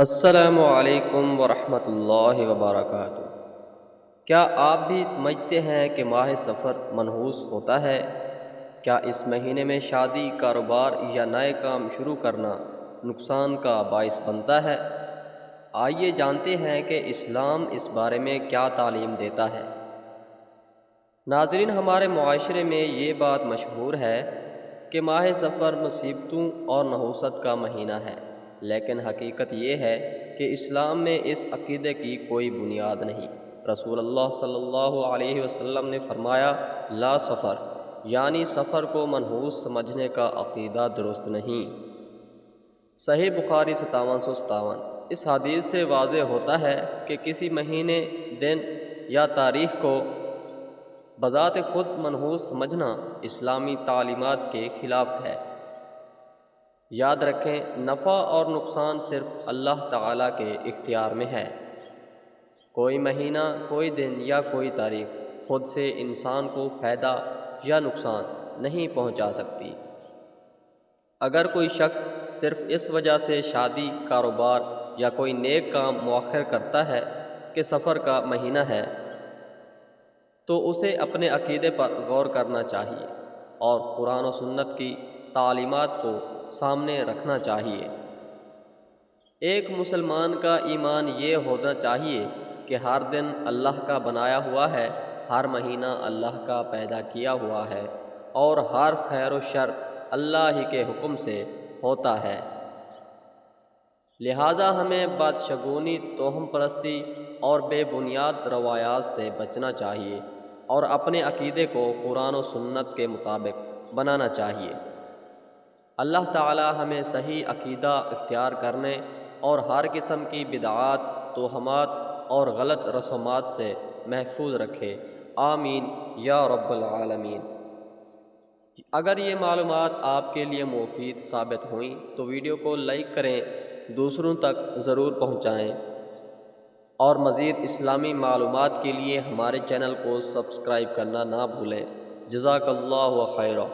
السلام علیکم ورحمۃ اللہ وبرکاتہ۔ کیا آپ بھی سمجھتے ہیں کہ ماہ سفر منحوس ہوتا ہے؟ کیا اس مہینے میں شادی، کاروبار یا نئے کام شروع کرنا نقصان کا باعث بنتا ہے؟ آئیے جانتے ہیں کہ اسلام اس بارے میں کیا تعلیم دیتا ہے۔ ناظرین، ہمارے معاشرے میں یہ بات مشہور ہے کہ ماہ سفر مصیبتوں اور نحوست کا مہینہ ہے، لیکن حقیقت یہ ہے کہ اسلام میں اس عقیدے کی کوئی بنیاد نہیں۔ رسول اللہ صلی اللہ علیہ وسلم نے فرمایا، لا سفر، یعنی سفر کو منحوس سمجھنے کا عقیدہ درست نہیں۔ صحیح بخاری 5757۔ اس حدیث سے واضح ہوتا ہے کہ کسی مہینے، دن یا تاریخ کو بذات خود منحوس سمجھنا اسلامی تعلیمات کے خلاف ہے۔ یاد رکھیں، نفع اور نقصان صرف اللہ تعالیٰ کے اختیار میں ہے۔ کوئی مہینہ، کوئی دن یا کوئی تاریخ خود سے انسان کو فائدہ یا نقصان نہیں پہنچا سکتی۔ اگر کوئی شخص صرف اس وجہ سے شادی، کاروبار یا کوئی نیک کام مؤخر کرتا ہے کہ سفر کا مہینہ ہے، تو اسے اپنے عقیدے پر غور کرنا چاہیے اور قرآن و سنت کی تعلیمات کو سامنے رکھنا چاہیے۔ ایک مسلمان کا ایمان یہ ہونا چاہیے کہ ہر دن اللہ کا بنایا ہوا ہے، ہر مہینہ اللہ کا پیدا کیا ہوا ہے اور ہر خیر و شر اللہ ہی کے حکم سے ہوتا ہے۔ لہٰذا ہمیں بدشگونی، توہم پرستی اور بے بنیاد روایات سے بچنا چاہیے اور اپنے عقیدے کو قرآن و سنت کے مطابق بنانا چاہیے۔ اللہ تعالی ہمیں صحیح عقیدہ اختیار کرنے اور ہر قسم کی بدعات، توہمات اور غلط رسومات سے محفوظ رکھے، آمین یا رب العالمین۔ اگر یہ معلومات آپ کے لیے مفید ثابت ہوئیں تو ویڈیو کو لائک کریں، دوسروں تک ضرور پہنچائیں اور مزید اسلامی معلومات کے لیے ہمارے چینل کو سبسکرائب کرنا نہ بھولیں۔ جزاک اللہ خیرا۔